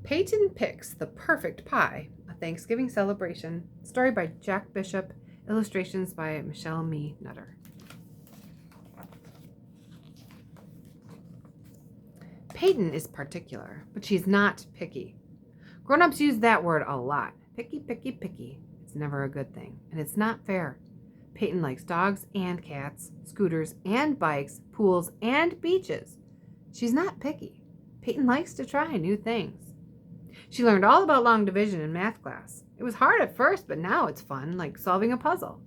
Peyton Picks the Perfect Pie, a Thanksgiving Celebration. Story by Jack Bishop. Illustrations by Michelle Me Nutter. Peyton is particular, but she's not picky. Grown-ups use that word a lot. Picky, picky, picky. It's never a good thing, and it's not fair. Peyton likes dogs and cats, scooters and bikes, pools and beaches. She's not picky. Peyton likes to try new things. She learned all about long division in math class. It was hard at first, but now it's fun, like solving a puzzle.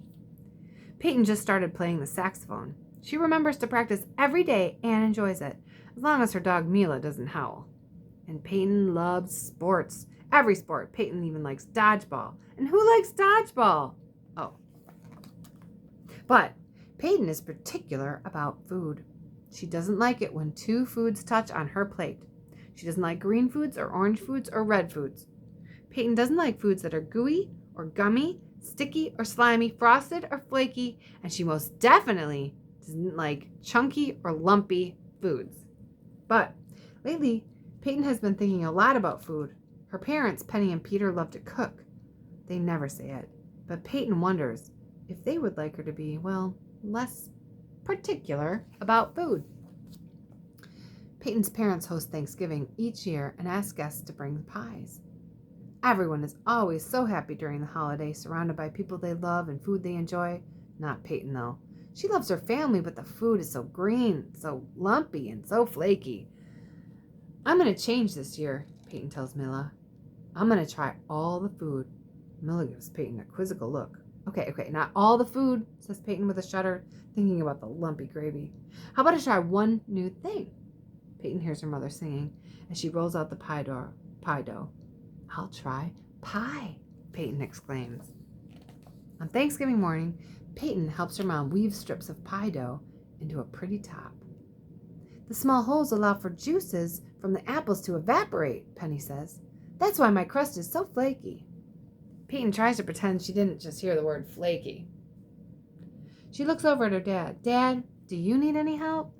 Peyton just started playing the saxophone. She remembers to practice every day and enjoys it, as long as her dog Mila doesn't howl. And Peyton loves sports. Every sport. Peyton even likes dodgeball. And who likes dodgeball? Oh. But Peyton is particular about food. She doesn't like it when two foods touch on her plate. She doesn't like green foods or orange foods or red foods. Peyton doesn't like foods that are gooey or gummy, sticky or slimy, frosted or flaky, and she most definitely doesn't like chunky or lumpy foods. But lately, Peyton has been thinking a lot about food. Her parents, Penny and Peter, love to cook. They never say it, but Peyton wonders if they would like her to be, well, less particular about food. Peyton's parents host Thanksgiving each year and ask guests to bring pies. Everyone is always so happy during the holiday, surrounded by people they love and food they enjoy. Not Peyton, though. She loves her family, but the food is so green, so lumpy, and so flaky. I'm going to change this year, Peyton tells Mila. I'm going to try all the food. Mila gives Peyton a quizzical look. Okay, not all the food, says Peyton with a shudder, thinking about the lumpy gravy. How about I try one new thing? Peyton hears her mother singing as she rolls out the pie dough. I'll try pie, Peyton exclaims. On Thanksgiving morning, Peyton helps her mom weave strips of pie dough into a pretty top. The small holes allow for juices from the apples to evaporate, Penny says. That's why my crust is so flaky. Peyton tries to pretend she didn't just hear the word flaky. She looks over at her dad. Dad, do you need any help?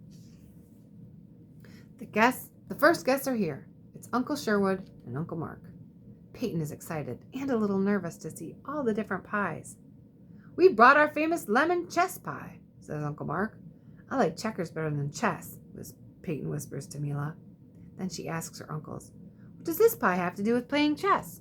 The first guests are here. It's Uncle Sherwood and Uncle Mark. Peyton is excited and a little nervous to see all the different pies. We brought our famous lemon chess pie, says Uncle Mark. I like checkers better than chess, Peyton whispers to Mila. Then she asks her uncles, what does this pie have to do with playing chess?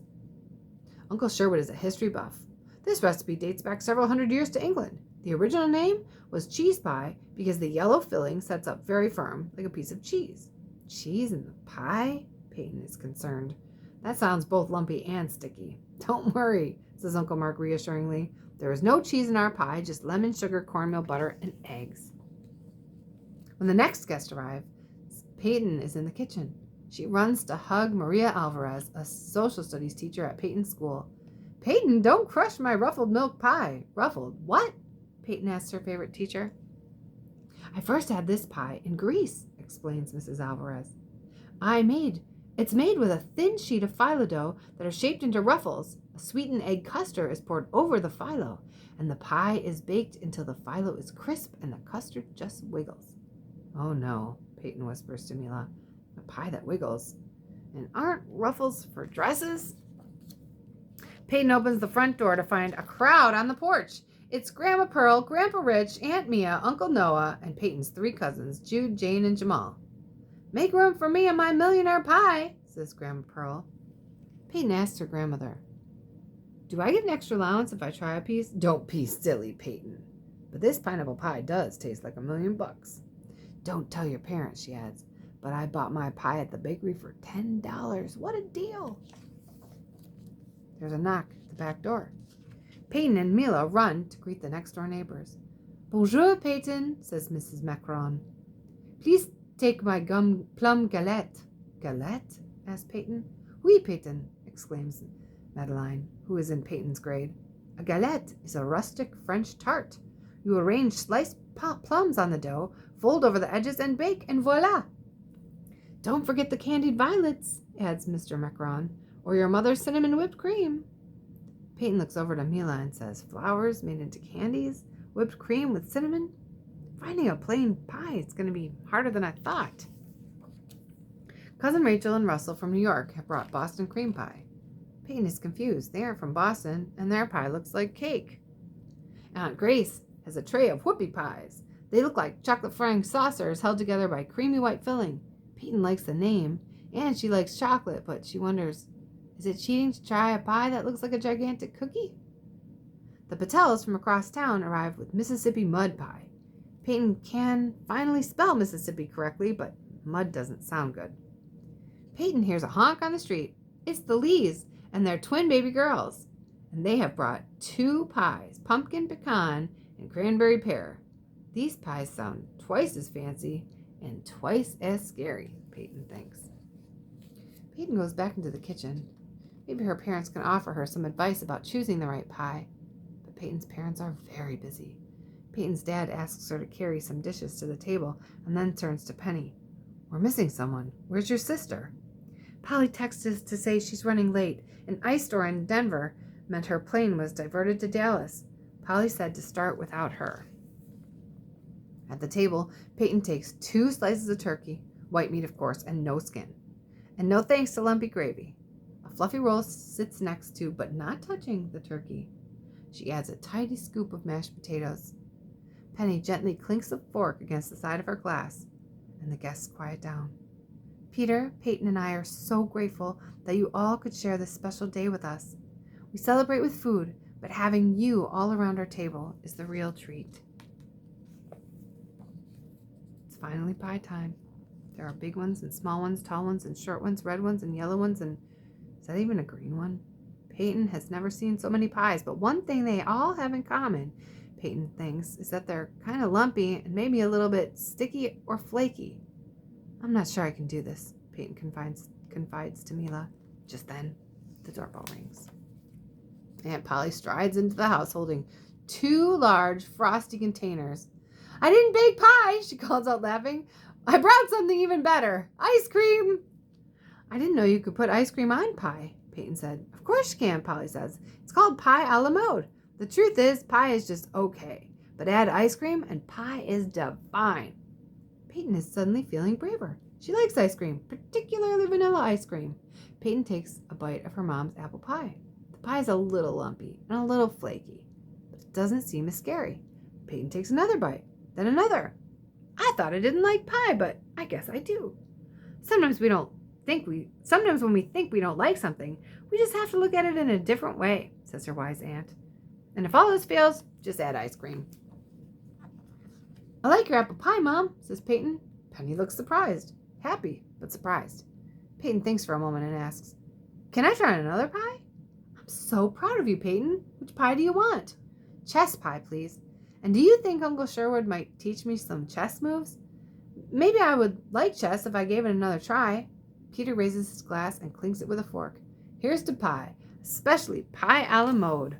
Uncle Sherwood is a history buff. This recipe dates back several hundred years to England. The original name was cheese pie because the yellow filling sets up very firm, like a piece of cheese. Cheese in the pie? Peyton is concerned. That sounds both lumpy and sticky. Don't worry, says Uncle Mark reassuringly. There is no cheese in our pie, just lemon, sugar, cornmeal, butter, and eggs. When the next guest arrives, Peyton is in the kitchen. She runs to hug Maria Alvarez, a social studies teacher at Peyton's school. Peyton, don't crush my ruffled milk pie. Ruffled? What? Peyton asks her favorite teacher. I first had this pie in Greece, explains Mrs. Alvarez. It's made with a thin sheet of phyllo dough that are shaped into ruffles. A sweetened egg custard is poured over the phyllo, and the pie is baked until the phyllo is crisp and the custard just wiggles. Oh no, Peyton whispers to Mila. A pie that wiggles. And aren't ruffles for dresses? Peyton opens the front door to find a crowd on the porch. It's Grandma Pearl, Grandpa Rich, Aunt Mia, Uncle Noah, and Peyton's three cousins, Jude, Jane, and Jamal. Make room for me and my millionaire pie, says Grandma Pearl. Peyton asks her grandmother, do I get an extra allowance if I try a piece? Don't be silly, Peyton. But this pineapple pie does taste like $1,000,000. Don't tell your parents, she adds, but I bought my pie at the bakery for $10. What a deal. There's a knock at the back door. Peyton and Mila run to greet the next-door neighbors. Bonjour, Peyton, says Mrs. Macron. Please take my plum galette. Galette? asks Peyton. Oui, Peyton, exclaims Madeline, who is in Peyton's grade. A galette is a rustic French tart. You arrange sliced plums on the dough, fold over the edges, and bake, and voila. Don't forget the candied violets, adds Mr. Macron, or your mother's cinnamon whipped cream. Peyton looks over to Mila and says, flowers made into candies, whipped cream with cinnamon? Finding a plain pie is going to be harder than I thought. Cousin Rachel and Russell from New York have brought Boston cream pie. Peyton is confused. They aren't from Boston, and their pie looks like cake. Aunt Grace has a tray of whoopie pies. They look like chocolate frying saucers held together by creamy white filling. Peyton likes the name, and she likes chocolate, but she wonders, is it cheating to try a pie that looks like a gigantic cookie? The Patels from across town arrived with Mississippi mud pie. Peyton can finally spell Mississippi correctly, but mud doesn't sound good. Peyton hears a honk on the street. It's the Lees and their twin baby girls, and they have brought 2 pies, pumpkin pecan and cranberry pear. These pies sound twice as fancy and twice as scary, Peyton thinks. Peyton goes back into the kitchen. Maybe her parents can offer her some advice about choosing the right pie, but Peyton's parents are very busy. Peyton's dad asks her to carry some dishes to the table and then turns to Penny. We're missing someone. Where's your sister? Polly texted to say she's running late. An ice storm in Denver meant her plane was diverted to Dallas. Polly said to start without her. At the table, Peyton takes 2 slices of turkey, white meat of course, and no skin. And no thanks to lumpy gravy. A fluffy roll sits next to, but not touching, the turkey. She adds a tiny scoop of mashed potatoes. Penny gently clinks a fork against the side of her glass, and the guests quiet down. Peter, Peyton, and I are so grateful that you all could share this special day with us. We celebrate with food, but having you all around our table is the real treat. It's finally pie time. There are big ones and small ones, tall ones and short ones, red ones and yellow ones, and is that even a green one? Peyton has never seen so many pies, but one thing they all have in common, Peyton thinks, is that they're kind of lumpy and maybe a little bit sticky or flaky. I'm not sure I can do this, Peyton confides to Mila. Just then, the doorbell rings. Aunt Polly strides into the house holding 2 large frosty containers. I didn't bake pie, she calls out laughing. I brought something even better. Ice cream. I didn't know you could put ice cream on pie, Peyton said. Of course you can, Polly says. It's called pie a la mode. The truth is, pie is just okay. But add ice cream and pie is divine. Peyton is suddenly feeling braver. She likes ice cream, particularly vanilla ice cream. Peyton takes a bite of her mom's apple pie. The pie is a little lumpy and a little flaky, but it doesn't seem as scary. Peyton takes another bite, then another. I thought I didn't like pie, but I guess I do. Sometimes when we think we don't like something, we just have to look at it in a different way, says her wise aunt. And if all this fails, just add ice cream. I like your apple pie, Mom, says Peyton. Penny looks surprised, happy, but surprised. Peyton thinks for a moment and asks, can I try another pie? I'm so proud of you, Peyton. Which pie do you want? Chess pie, please. And do you think Uncle Sherwood might teach me some chess moves? Maybe I would like chess if I gave it another try. Peter raises his glass and clinks it with a fork. Here's to pie, especially pie a la mode.